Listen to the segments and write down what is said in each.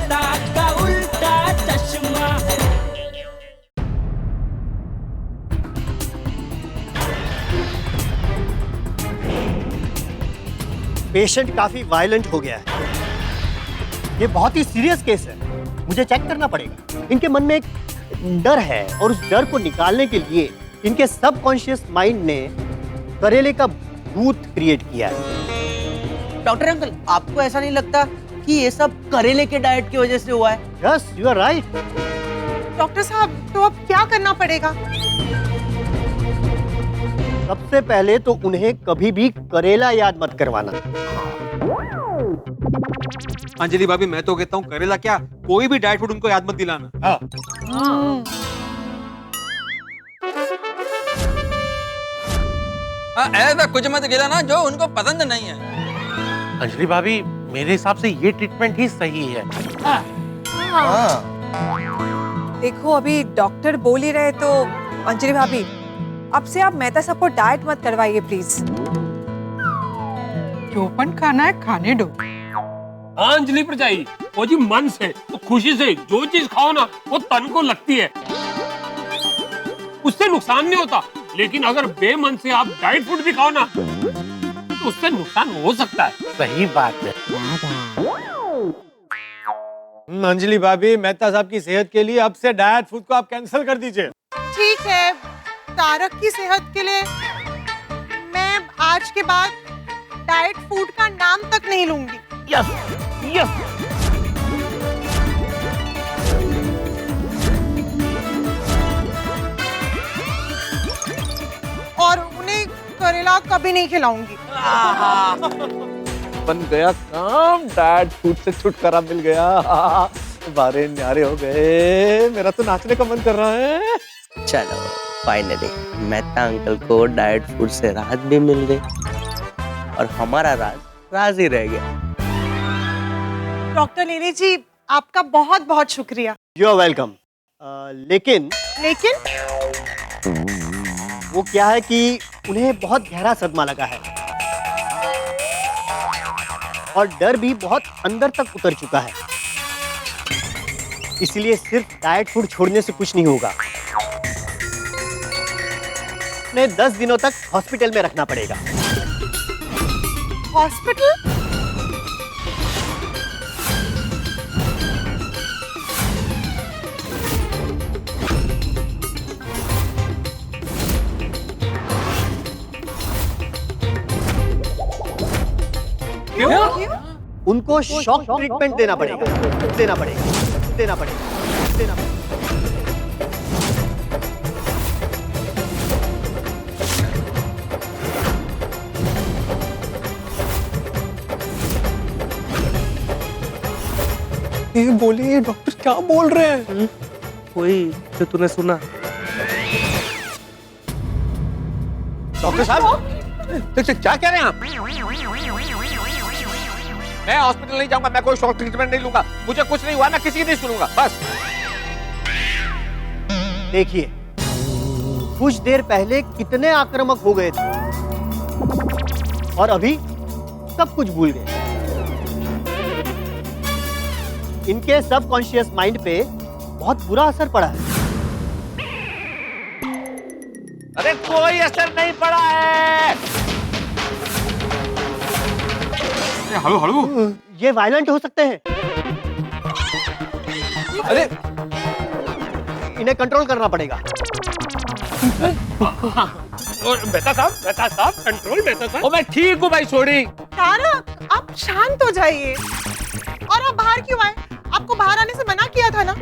ममता का उल्टा चश्मा। पेशेंट काफी वायलेंट हो गया है। ये बहुत ही सीरियस केस है, मुझे चेक करना पड़ेगा। इनके मन में एक डर है और उस डर को निकालने के लिए इनके सबकॉन्शियस माइंड ने करेले का भूत क्रिएट किया है। डॉक्टर अंकल, आपको ऐसा नहीं लगता कि ये सब करेले के डाइट की वजह से हुआ है? Yes, you are right. Doctor साहब, तो अब क्या करना पड़ेगा? सबसे पहले तो उन्हें कभी भी करेला याद मत करवाना। अंजलि भाभी, मैं तो कहता हूँ करेला क्या, कोई भी डाइट फूड उनको याद मत दिलाना। ऐसा कुछ मत खिलाना जो उनको पसंद नहीं है। अंजलि भाभी, मेरे हिसाब से ये ट्रीटमेंट ही सही है। देखो, अभी डॉक्टर बोल ही रहे तो अंजलि भाभी, अब से आप मेहता साहब को डाइट मत करवाइए प्लीज। चौपन खाना है, खाने दो। हाँ अंजलि परजाई, वो जी मन से तो खुशी से जो चीज खाओ ना वो तन को लगती है, उससे नुकसान नहीं होता। लेकिन अगर बेमन से आप डाइट फूड भी खाओ ना तो उससे नुकसान हो सकता है। सही बात है। अंजलि भाभी, मेहता साहब की सेहत के लिए अब से डाइट फूड को आप कैंसिल कर दीजिए। ठीक है, तारक की सेहत के लिए मैं आज के बाद डाइट फूड का नाम तक नहीं लूंगी। Yes, yes. और उन्हें करेला कभी नहीं खिलाऊंगी। बन गया काम, डाइट फूड से छुटकारा मिल गया। बारे न्यारे हो गए, मेरा तो नाचने का मन कर रहा है। चलो, फाइनली मेहता अंकल को डाइट फूड से राहत भी मिल गई और हमारा राज ही रह गया। डॉक्टर नीली जी, आपका बहुत बहुत शुक्रिया। You are welcome. लेकिन वो क्या है कि उन्हें बहुत गहरा सदमा लगा है और डर भी बहुत अंदर तक उतर चुका है। इसलिए सिर्फ डाइट फूड छोड़ने से कुछ नहीं होगा, उन्हें 10 दिनों तक हॉस्पिटल में रखना पड़ेगा। हॉस्पिटल? क्यों? उनको शॉक ट्रीटमेंट देना पड़ेगा। ये बोलिए, ये डॉक्टर क्या बोल रहे हैं? कोई जो तूने सुना? डॉक्टर साहब, क्या कह रहे हैं आप? मैं हॉस्पिटल नहीं जाऊंगा, मैं कोई शॉक ट्रीटमेंट नहीं लूंगा। मुझे कुछ नहीं हुआ, मैं किसी की नहीं सुनूंगा, बस। देखिए, कुछ देर पहले कितने आक्रामक हो गए थे और अभी सब कुछ भूल गए। इनके सबकॉन्शियस माइंड पे बहुत बुरा असर पड़ा है। अरे कोई असर नहीं पड़ा है। हलो हलो, ये वायलेंट हो सकते हैं। अरे इन्हें कंट्रोल करना पड़ेगा। और मेहता साहब कंट्रोल। मेहता साहब, मैं ठीक हूँ भाई, छोड़ी। तारक, आप शांत हो जाइए। और आप बाहर क्यों आए? आपको बाहर आने से मना किया था ना?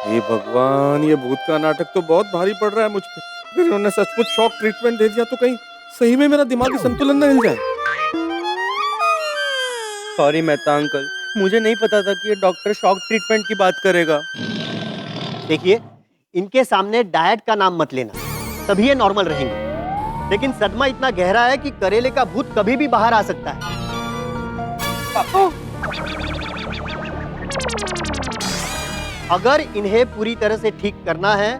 ये भगवान, ये भूत का नाटक तो बहुत भारी पड़ रहा है मुझ पे। अगर इन्होंने सचमुच शॉक ट्रीटमेंट दे दिया तो कहीं सही में मेरा दिमागी संतुलन न हिल जाए। सॉरी मेहता अंकल, मुझे नहीं पता था कि ये डॉक्टर शॉक ट्रीटमेंट की बात करेगा। देखिए, इनके सामने डाइट का नाम मत लेना, तभी ये नॉर्मल रहेंगे। लेकिन सदमा इतना गहरा है कि करेले का भूत कभी भी बाहर आ सकता है। अगर इन्हें पूरी तरह से ठीक करना है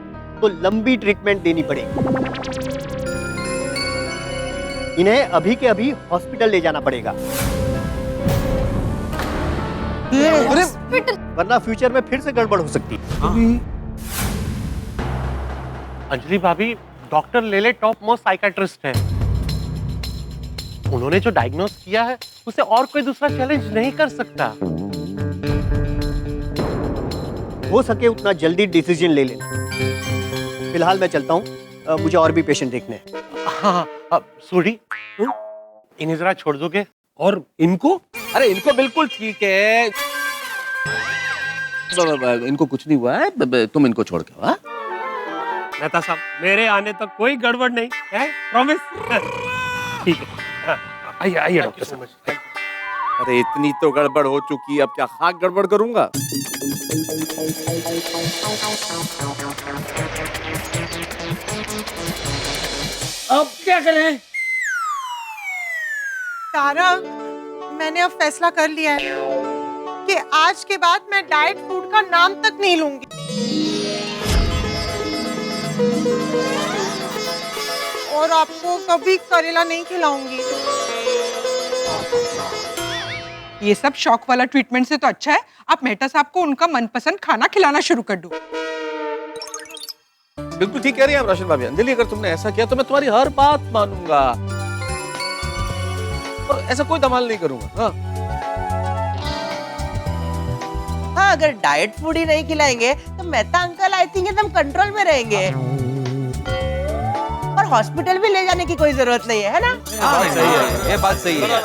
तो लंबी ट्रीटमेंट देनी पड़ेगी। इन्हें अभी के अभी हॉस्पिटल ले जाना पड़ेगा। वरना फ्यूचर में फिर से गड़बड़ हो सकती है। अंजलि भाभी डॉक्टर लेले टॉप मोस्ट साइकाट्रिस्ट है। उन्होंने जो डायग्नोस किया है उसे और कोई दूसरा चैलेंज नहीं कर सकता। हो सके उतना जल्दी डिसीजन ले लेना। फिलहाल मैं चलता हूँ, मुझे और भी पेशेंट देखने हैं। हाँ, सूरी इन्हें जरा छोड़ दोगे? और इनको? अरे इनको बिल्कुल ठीक है, इनको कुछ नहीं हुआ है, तुम इनको छोड़ के। हाँ मेहता साहब, मेरे आने तक कोई गड़बड़ नहीं है, प्रॉमिस। ठीक है, हाँ, आइए आइए डॉक्टर साहब। अरे इतनी तो गड़बड़ हो चुकी, अब क्या खाक गड़बड़ करूंगा? अब क्या करें? तारक, मैंने अब फैसला कर लिया है कि आज के बाद मैं डाइट फूड का नाम तक नहीं लूंगी। और आपको कभी करेला नहीं खिलाऊंगी। ये सब शौक वाला ट्रीटमेंट से तो अच्छा है आप मेहता साहब को उनका मनपसंद खाना खिलाना शुरू कर दो। बिल्कुल ठीक कह रही हैं रोशन भाभी। अंजलि, अगर तुमने ऐसा किया तो मैं तुम्हारी हर बात मानूंगा और ऐसा कोई धमाल नहीं करूंगा। हाँ, हाँ, अगर डाइट फूड ही नहीं खिलाएंगे तो मेहता अंकल आई थिंक एकदम कंट्रोल में रहेंगे और हॉस्पिटल भी ले जाने की कोई जरूरत नहीं है ना? हाँ, सही है, ये बात सही है।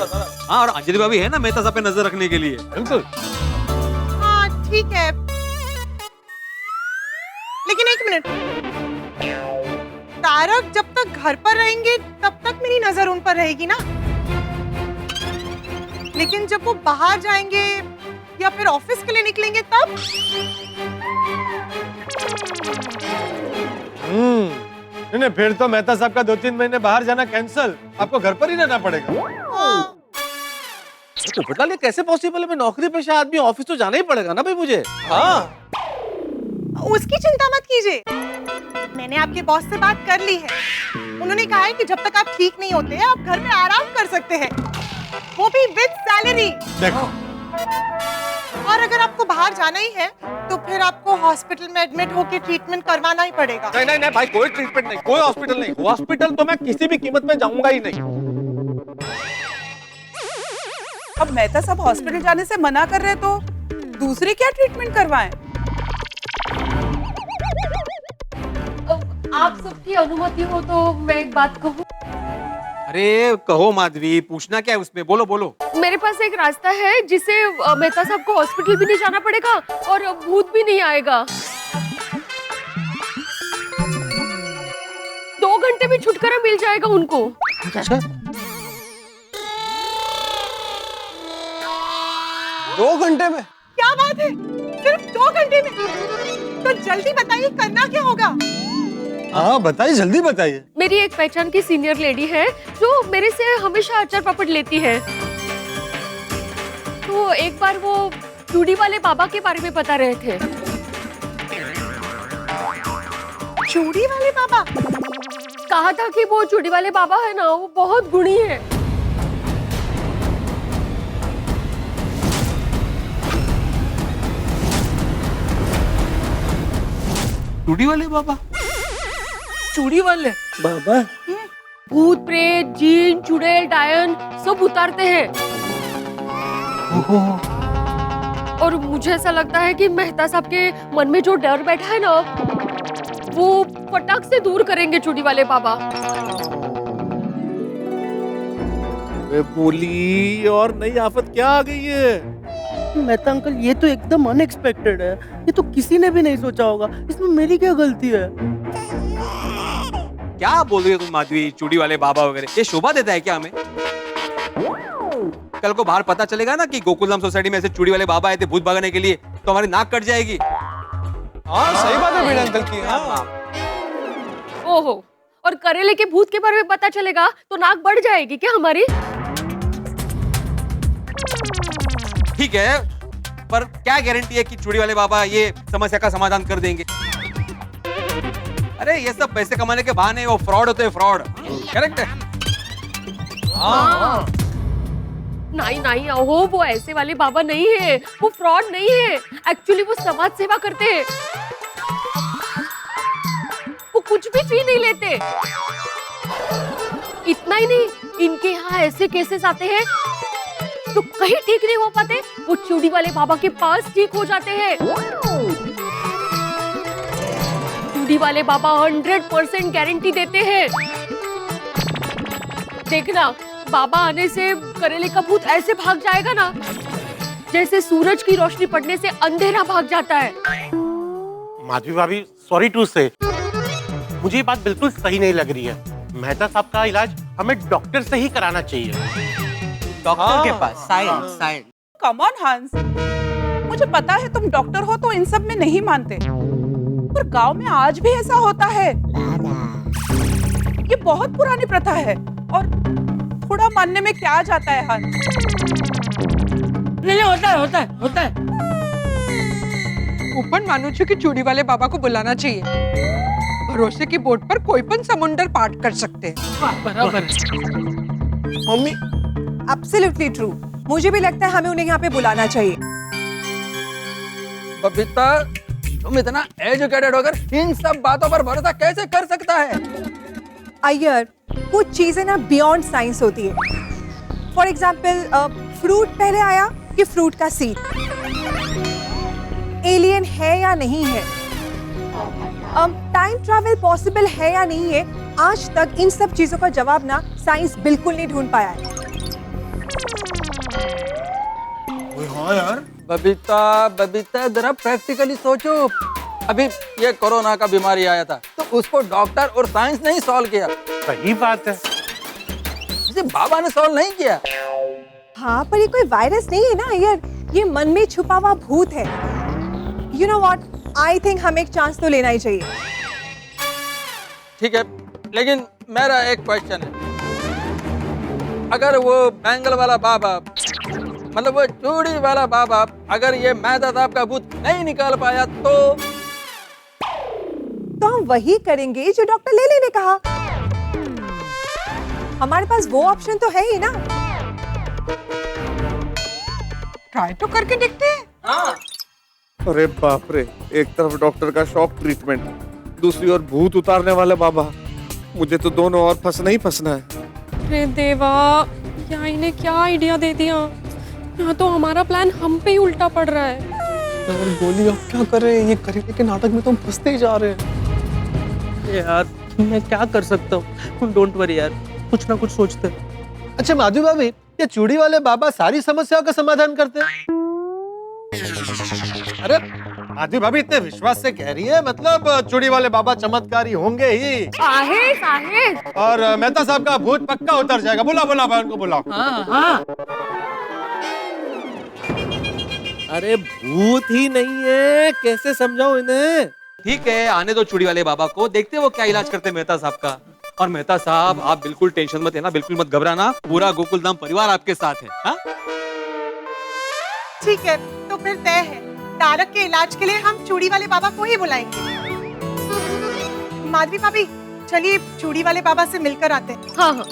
हाँ, और अंजलि भाभी है ना मेहता साहब पे नजर रखने के लिए। बिल्कुल। हाँ ठीक है, लेकिन एक मिनट, तारक जब तक घर पर रहेंगे तब तक मेरी नजर उन पर रहेगी ना, लेकिन जब वो बाहर जाएंगे या फिर ऑफिस के लिए निकलेंगे तब? नहीं, फिर तो मेहता साहब का 2-3 महीने बाहर जाना कैंसल, आपको घर पर ही रहना पड़ेगा। तो बता कैसे पॉसिबल है? मैं नौकरी पेशा आदमी, ऑफिस तो जाना ही पड़ेगा ना भाई मुझे। हाँ, उसकी चिंता मत कीजिए, मैंने आपके बॉस से बात कर ली है। उन्होंने कहा है कि जब तक आप ठीक नहीं होते आप घर में आराम कर सकते हैं, वो भी विद सैलरी। देखो, और अगर आपको बाहर जाना ही है तो फिर आपको हॉस्पिटल में एडमिट होकर ट्रीटमेंट करवाना ही पड़ेगा। नहीं भाई, कोई ट्रीटमेंट नहीं, कोई हॉस्पिटल नहीं। हॉस्पिटल तो मैं किसी भी कीमत में जाऊंगा ही नहीं। अब मेहता साहब हॉस्पिटल जाने से मना कर रहे तो दूसरी क्या ट्रीटमेंट करवाएं? आप सबकी अनुमति हो तो मैं एक बात कहूँ? अरे कहो माधवी, पूछना क्या है उसमें, बोलो बोलो। मेरे पास एक रास्ता है जिससे मेहता साहब को हॉस्पिटल भी नहीं जाना पड़ेगा और भूत भी नहीं आएगा। 2 घंटे में छुटकारा मिल जाएगा उनको। अच्छा, 2 घंटे में? क्या बात है, सिर्फ 2 घंटे में? तो जल्दी बताइए करना क्या होगा? हाँ बताइए, जल्दी बताइए। मेरी एक पहचान की सीनियर लेडी है जो मेरे से हमेशा अचार पापड़ लेती है। तो एक बार वो चूड़ी वाले बाबा के बारे में बता रहे थे। चूड़ी वाले बाबा? कहा था कि वो चूड़ी वाले बाबा है ना, वो बहुत गुणी है। चूड़ी वाले बाबा? चूड़ी वाले बाबा? भूत प्रेत जीन चुड़ैल डायन सब उतारते हैं। और मुझे ऐसा लगता है कि मेहता साहब के मन में जो डर बैठा है ना, वो फटाक से दूर करेंगे चूड़ी वाले बाबा। बोली, और नई आफत क्या आ गई है? मेहता अंकल, ये तो एकदम अनएक्सपेक्टेड है, ये तो किसी ने भी नहीं सोचा होगा। इसमें मेरी क्या गलती है? क्या बोल रही हो तुम माधवी? चूड़ी वाले बाबा वगैरह ये शोभा देता है क्या हमें? कल को बाहर पता चलेगा ना कि गोकुलधाम सोसाइटी में ऐसे चूड़ी वाले बाबा आए थे भूत भगाने के लिए, तो हमारी नाक कट जाएगी। हाँ सही बात है मीना अंकल की। हाँ। ओहो, और करेले के भूत के बारे में पता चलेगा तो नाक बढ़ जाएगी क्या हमारी? ठीक है, पर क्या गारंटी है कि चूड़ी वाले बाबा ये समस्या का समाधान कर देंगे? अरे ये सब पैसे कमाने के बहाने, वो फ्रॉड होते हैं, फ्रॉड। करेक्ट है? हाँ। नहीं नहीं अहो, वो ऐसे वाले बाबा नहीं है, वो फ्रॉड नहीं है। एक्चुअली वो समाज सेवा करते हैं। वो कुछ भी फी नहीं लेते। इतना ही नहीं, इनके यहाँ ऐसे केसेस आते हैं तो कहीं ठीक नहीं हो पाते, वो चूड़ी वाले बाबा के पास ठीक हो जाते हैं। चूड़ी वाले बाबा 100% गारंटी देते हैं। देखना, बाबा आने से करेले का भूत ऐसे भाग जाएगा ना, जैसे सूरज की रोशनी पड़ने से अंधेरा भाग जाता है। माधवी भाभी, सॉरी टू से, मुझे ये बात बिल्कुल सही नहीं लग रही है। मेहता साहब का इलाज हमें डॉक्टर से ही कराना चाहिए। डॉक्टर के पास साइंस साइंस। कम ऑन हंस, मुझे पता है तुम डॉक्टर हो तो इन सब में नहीं मानते, पर गांव में आज भी ऐसा होता है। ये बहुत पुरानी प्रथा है और थोड़ा मानने में क्या जाता है हंस। नहीं होता है। હું પણ માનું છું કે चूड़ी वाले बाबा को बुलाना चाहिए। भरोसे की बोट पर कोई पण समुंदर पार कर सकते हैं। बराबर। Mummy, absolutely true. मुझे भी लगता है हमें उन्हें यहाँ पे बुलाना चाहिए। बबीता, तुम इतना एजुकेटेड होकर इन सब बातों पर भरोसा कैसे कर सकता है? अय्यर, कुछ चीजें ना बियॉन्ड साइंस होती है। फॉर एग्जाम्पल, फ्रूट पहले आया कि फ्रूट का सीड? एलियन है या नहीं है? टाइम ट्रैवल पॉसिबल है या नहीं है? आज तक इन सब चीजों का जवाब ना साइंस बिल्कुल नहीं ढूंढ पाया है। हाँ यार। बबीता जरा प्रैक्टिकली सोचो। अभी ये कोरोना का बीमारी आया था तो उसको डॉक्टर और साइंस ने ही सॉल्व किया। सही बात है। इसे बाबा ने सॉल्व नहीं किया। हाँ, पर ये कोई वायरस नहीं है ना अय्यर, ये मन में छुपा हुआ भूत है। You know what, I think हमें एक चांस तो लेना ही चाहिए। ठीक है, लेकिन मेरा एक क्वेश्चन है। अगर वो बैंगल वाला बाबा, मतलब वो चूड़ी वाला बाबा, अगर ये मेहता साहब का भूत नहीं निकाल पाया तो हम वही करेंगे जो डॉक्टर लेली ने कहा। हमारे पास वो ऑप्शन तो है ही ना। ट्राई तो करके देखते हैं। हाँ। अरे बाप रे, एक तरफ डॉक्टर का शॉक ट्रीटमेंट, दूसरी ओर भूत उतारने वाला बाबा। मुझे तो दोनों और फंसना ही फंसना है। अरे देवा, यहाँ इन्हें क्या आइडिया दे दिया। यहाँ तो हमारा प्लान हम पे ही उल्टा पड़ रहा है। यार गोली, अब क्या करें? ये करेले के नाटक में तो हम फंसते ही जा रहे हैं। यार मैं क्या कर सकता हूँ? डोंट वरी यार, कुछ ना कुछ सोचते हैं। अच्छा माधवी भाभी, ये चूड़ी वाले बाबा सारी समस्याओं का समाधान करते हैं? अरे माधवी भाभी इतने विश्वास से कह रही है, मतलब चूड़ी वाले बाबा चमत्कारी होंगे ही। साहेब और मेहता साहब का भूत पक्का उतर जाएगा। बुला उनको बुलाओ। हाँ। अरे भूत ही नहीं है, कैसे समझाओ इन्हें? ठीक है, आने दो चूड़ी वाले बाबा को, देखते हैं वो क्या इलाज करते हैं मेहता साहब का। और मेहता साहब, आप बिल्कुल टेंशन मत लेना, बिल्कुल मत घबराना, पूरा गोकुल धाम परिवार आपके साथ है। हाँ? ठीक है, तो फिर तय है, तारक के इलाज के लिए हम चूड़ी वाले बाबा को ही बुलाएंगे। माधवी भाभी, चलिए चूड़ी वाले बाबा से मिलकर आते हैं। हाँ।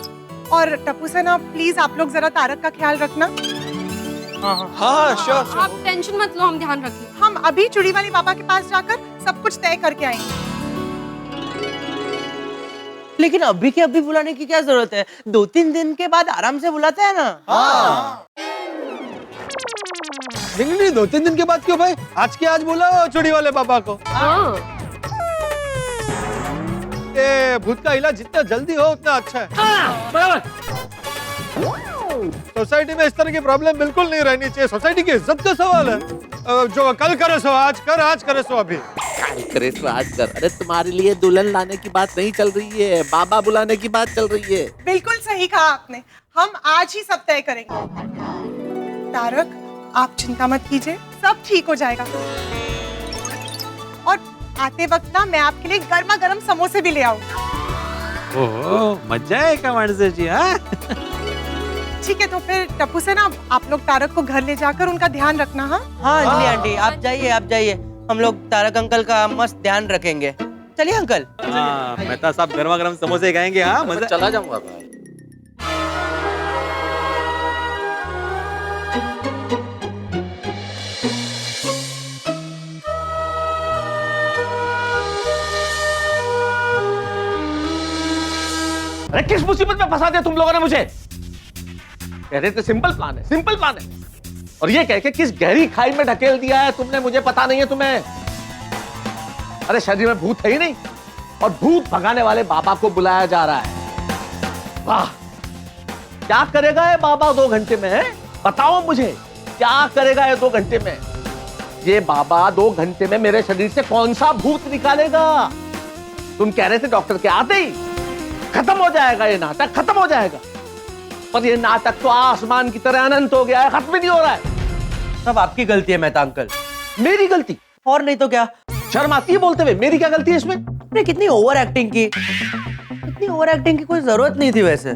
और टप्पू सना, प्लीज आप लोग जरा तारक का ख्याल रखना। हाँ श्योर। आप टेंशन मत लो, हम ध्यान रखेंगे। हम अभी चूड़ी वाले बाबा के पास जाकर सब कुछ तय करके आएंगे। लेकिन अभी के अभी बुलाने की क्या जरूरत है? 2-3 दिन के बाद आराम से बुलाते हैं ना। हाँ। नहीं, 2-3 दिन के बाद क्यों भाई? आज के आज बुलाओ चूड़ी वाले बाबा को। हाँ। ये भूत का इलाज जितना जल्दी हो उतना अच्छा है। हाँ, बराबर। सोसाइटी में इस तरह की प्रॉब्लम बिल्कुल नहीं रहनी चाहिए। सोसाइटी की इज्जत का सवाल है। जो कल करे सो आज कर, आज करे सो अभी। करे तो आज कर। अरे तुम्हारे लिए दुल्हन लाने की बात नहीं चल रही है, बाबा बुलाने की बात चल रही है। बिल्कुल सही कहा आपने, हम आज ही सब तय करेंगे। तारक, आप चिंता मत कीजिए, सब ठीक हो जाएगा। और आते वक्त ना मैं आपके लिए गर्मा गर्म समोसे भी ले आऊंगी। ओह, मजा आएगा मानसी। हाँ? ठीक है, तो फिर टप्पू से ना आप लोग तारक को घर ले जाकर उनका ध्यान रखना। हाँ हाँ अंजलि आंटी, आप जाइए, हम लोग तारक अंकल का मस्त ध्यान रखेंगे। चलिए अंकल। हाँ, मेहता साहब गर्मा गर्म समोसे खाएंगे। हाँ, मजा। चला जाऊंगा। अरे किस मुसीबत में फंसा दिया तुम लोगों ने मुझे? कह रहे थे सिंपल प्लान है, सिंपल प्लान है, और ये कह के किस गहरी खाई में ढकेल दिया है तुमने, मुझे पता नहीं है तुम्हें। अरे शरीर में भूत है ही नहीं, और भूत भगाने वाले बाबा को बुलाया जा रहा है। वाह, क्या करेगा ये बाबा 2 घंटे में? है बताओ मुझे, क्या करेगा ये 2 घंटे में? ये बाबा 2 घंटे में मेरे शरीर से कौन सा भूत निकालेगा? तुम कह रहे थे डॉक्टर के आते ही खत्म हो जाएगा, ये नाटक खत्म हो जाएगा, पर ये नाटक तो आसमान की तरह अनंत हो गया है, खत्म ही नहीं हो रहा है। सब आपकी गलती है मेहता अंकल। मेरी गलती? और नहीं तो क्या। शर्म आती है बोलते हुए? मेरी क्या गलती है इसमें? आपने कितनी ओवर एक्टिंग की, इतनी ओवर एक्टिंग की कोई जरूरत नहीं थी वैसे।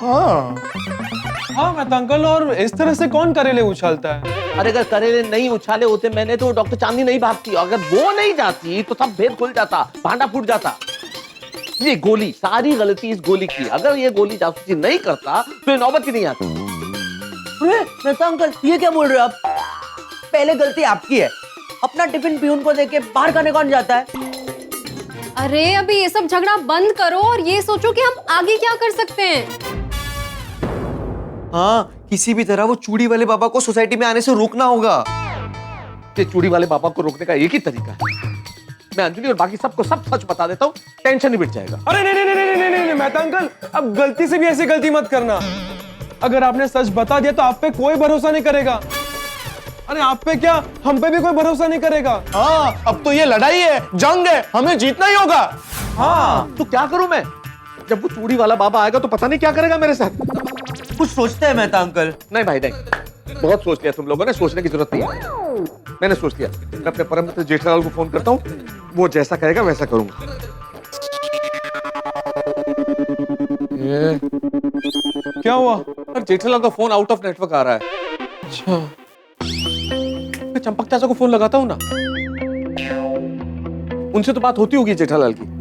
हाँ मेहता अंकल, और इस तरह से कौन करेले उछालता है? अरे अगर करेले नहीं उछाले होते मैंने तो डॉक्टर चांदनी नहीं भागती, अगर वो नहीं जाती तो सब भेद खुल जाता, भांडा फूट जाता। ये गोली, सारी गलती इस गोली की। अगर ये गोली जासूसी नहीं करता तो ये नौबत ही नहीं आती। मेहता अंकल ये क्या बोल रहे हो आप? पहले गलती आपकी है, अपना टिफिन पीऊन को देके बाहर खाने कौन जाता है? अरे अभी ये सब झगड़ा बंद करो और ये सोचो कि हम आगे क्या कर सकते हैं। हाँ, किसी भी तरह वो चूड़ी वाले बाबा को सोसाइटी में आने से रोकना होगा। ये चूड़ी वाले बाबा को रोकने का एक ही तरीका है, मैं अंजलि और बाकी सबको सब सच बता देता हूँ, टेंशन ही मिट जाएगा। अरे नहीं नहीं नहीं नहीं नहीं नहीं मेहता अंकल, अब गलती से भी ऐसी गलती मत करना। अगर आपने सच बता दिया तो आप पे कोई भरोसा नहीं करेगा। अरे आप पे क्या, हम पे भी कोई भरोसा नहीं करेगा। हाँ, अब तो ये लड़ाई है, जंग है, हमें जीतना ही होगा। हाँ, तो क्या करूं मैं? जब वो चूड़ी वाला बाबा आएगा तो पता नहीं क्या करेगा मेरे साथ। कुछ सोचते हैं मेहता अंकल? नहीं भाई नहीं, बहुत सोच लिया तुम लोगों ने, सोचने की जरूरत नहीं है। मैंने सोच लिया, मैं अपने परम मित्र जेठालाल को फोन करता हूँ, वो जैसा कहेगा वैसा करूंगा। क्या हुआ? अरे जेठालाल का फोन आउट ऑफ नेटवर्क आ रहा है। अच्छा, मैं चंपक चाचा को फोन लगाता हूँ ना, उनसे तो बात होती होगी जेठालाल की।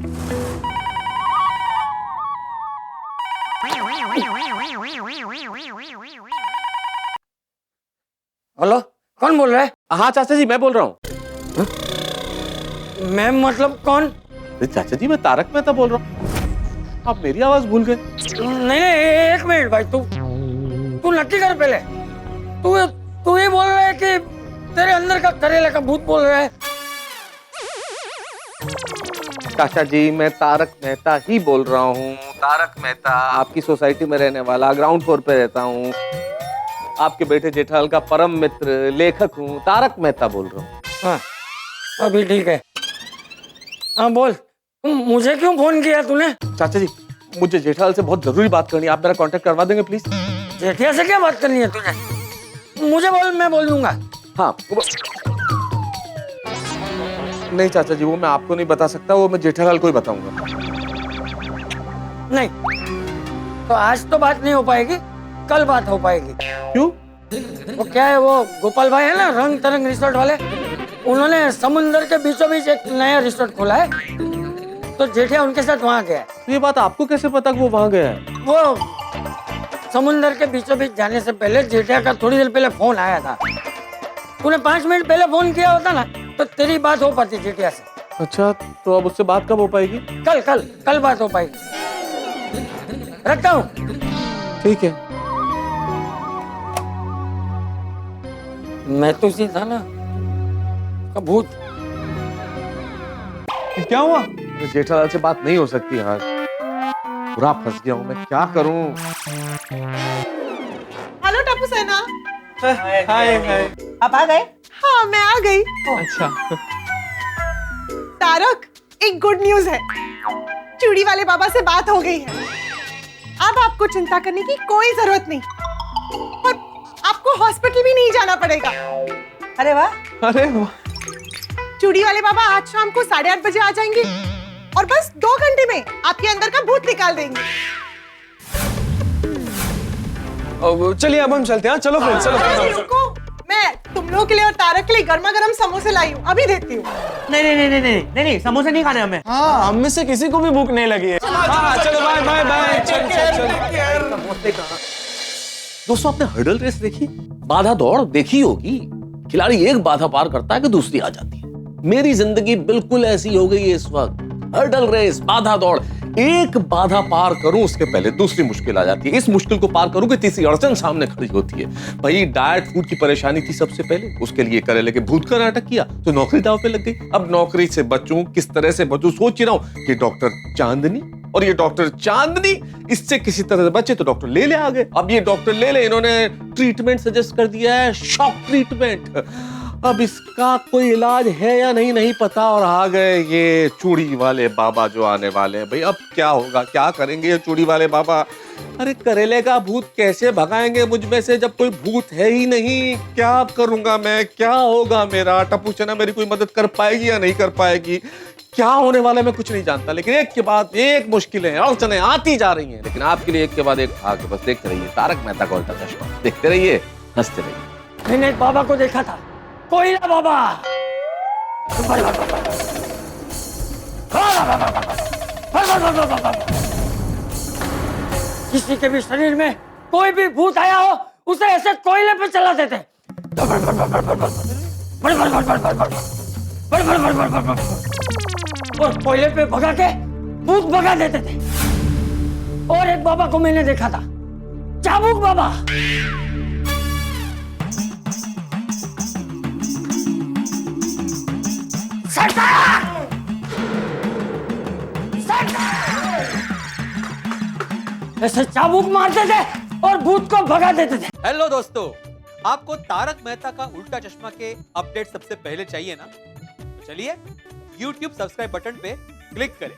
हेलो, कौन बोल रहा है? हाँ चाचा जी मैं बोल रहा हूँ। मैं मतलब कौन? चाचा जी मैं तारक मेहता बोल रहा हूँ, आप मेरी आवाज भूल गए। नहीं, एक मिनट भाई, तू नक्की कर पहले। तू ये बोल रहा है कि तेरे अंदर का करेले का भूत बोल रहा है? चाचा जी मैं तारक मेहता ही बोल रहा हूँ, तारक मेहता, आपकी सोसाइटी में रहने वाला, ग्राउंड फ्लोर पे रहता हूँ, आपके बेटे जेठालाल का परम मित्र, लेखक हूँ, तारक मेहता बोल रहा हूँ। हाँ, अभी ठीक है। हाँ बोल, मुझे क्यों फोन किया तूने? चाचा जी मुझे जेठालाल से बहुत जरूरी बात करनी है, आप मेरा कांटेक्ट करवा देंगे प्लीज? जेठिया से क्या बात करनी है तुझे? मुझे बोल, मैं बोल दूंगा। हाँ नहीं चाचा जी, वो मैं आपको नहीं बता सकता, वो मैं जेठालाल को ही बताऊंगा। नहीं तो आज तो बात नहीं हो पाएगी, कल बात हो पाएगी। क्यों? वो क्या है, वो गोपाल भाई है ना, रंग तरंग रिसोर्ट वाले, उन्होंने समुंदर के बीचों बीच एक नया रिसोर्ट खोला है, तो जेठिया उनके साथ वहाँ गया है। ये बात आपको कैसे पता कि वो वहाँ गया है? वो समुंदर के बीचों बीच जाने से पहले जेठिया का थोड़ी देर पहले फोन आया था। तूने 5 मिनट पहले फोन किया होता ना तो तेरी बात हो पाती जेठिया से। अच्छा, तो अब उससे बात कब हो पाएगी? कल बात हो पाएगी। रखता हूँ। ठीक है। मैं तो सीधा ना भूत। क्या हुआ? जेठालाल से बात नहीं हो सकती यार, पूरा फंस गया हूँ मैं, क्या करूँ? हेलो टप्पू सेना। हाय हाय, आप आ गए? हाँ मैं आ गई। अच्छा तारक, एक गुड न्यूज है, चूड़ी वाले बाबा से बात हो गई है। अब आपको चिंता करने की कोई जरूरत नहीं, और आपको हॉस्पिटल भी नहीं जाना पड़ेगा। अरे वाह, अरे वाह, चूड़ी वाले बाबा आज शाम को 8:30 बजे आ जाएंगे और बस 2 घंटे में आपके अंदर का भूत निकाल देंगे। चलिए अब हम चलते हैं। चलो फ्रेंड, चलो। रुको, मैं तुम लोगों के लिए और तारक के लिए गर्मा गर्म समोसे लाई हूँ, अभी देती हूँ। नहीं, समोसे नहीं खाने हमें। हाँ, हम में से किसी को भी भूख नहीं लगी है। हाँ, चलो बाय बाय बाय। दोस्तों आपने हर्डल रेस देखी? बाधा दौड़ देखी होगी, खिलाड़ी एक बाधा पार करता है कि दूसरी आ जाती है। मेरी जिंदगी बिल्कुल ऐसी हो गई है इस वक्त, हर्डल रेस, बाधा दौड़। एक बाधा पार करूं उसके पहले दूसरी मुश्किल आ जाती है, इस मुश्किल को पार करूं कि तीसरी अड़चन सामने खड़ी होती है। भाई डाइट फूड की परेशानी थी सबसे पहले, उसके लिए करेले के भूत का नाटक किया तो नौकरी दांव पे लग गई। अब नौकरी से बचूं, किस तरह से बचूं सोच ही रहा हूं कि डॉक्टर चांदनी, और ये डॉक्टर चांदनी इससे किसी तरह से बचे तो डॉक्टर ले आ गए। अब ये डॉक्टर ले इन्होंने ट्रीटमेंट सजेस्ट कर दिया है, शॉक ट्रीटमेंट। अब इसका कोई इलाज है या नहीं पता, और आ गए ये चूड़ी वाले बाबा जो आने वाले हैं। भाई अब क्या होगा, क्या करेंगे ये चूड़ी वाले बाबा? अरे करेले का भूत कैसे भगाएंगे मुझ में से जब कोई भूत है ही नहीं? क्या करूंगा मैं, क्या होगा मेरा? टप्पू चना मेरी कोई मदद कर पाएगी या नहीं कर पाएगी? क्या होने वाला है मैं कुछ नहीं जानता, लेकिन एक के बाद एक मुश्किलें अड़चनें आती जा रही हैं। लेकिन आपके लिए एक के बाद एक आके बस देखते रहिए तारक मेहता का उल्टा चश्मा, देखते रहिए, हंसते रहिए। मैंने एक बाबा को देखा था, कोयला बाबा। किसी के भी शरीर में कोई भी भूत आया हो उसे ऐसे कोयले पे चला देते, और कोयले पे भगा के भूत भगा देते थे। और एक बाबा को मैंने देखा था, चाबुक बाबा। ऐसे चाबुक मारते थे और भूत को भगा देते थे। हेलो दोस्तों, आपको तारक मेहता का उल्टा चश्मा के अपडेट सबसे पहले चाहिए ना? चलिए YouTube सब्सक्राइब बटन पे क्लिक करें।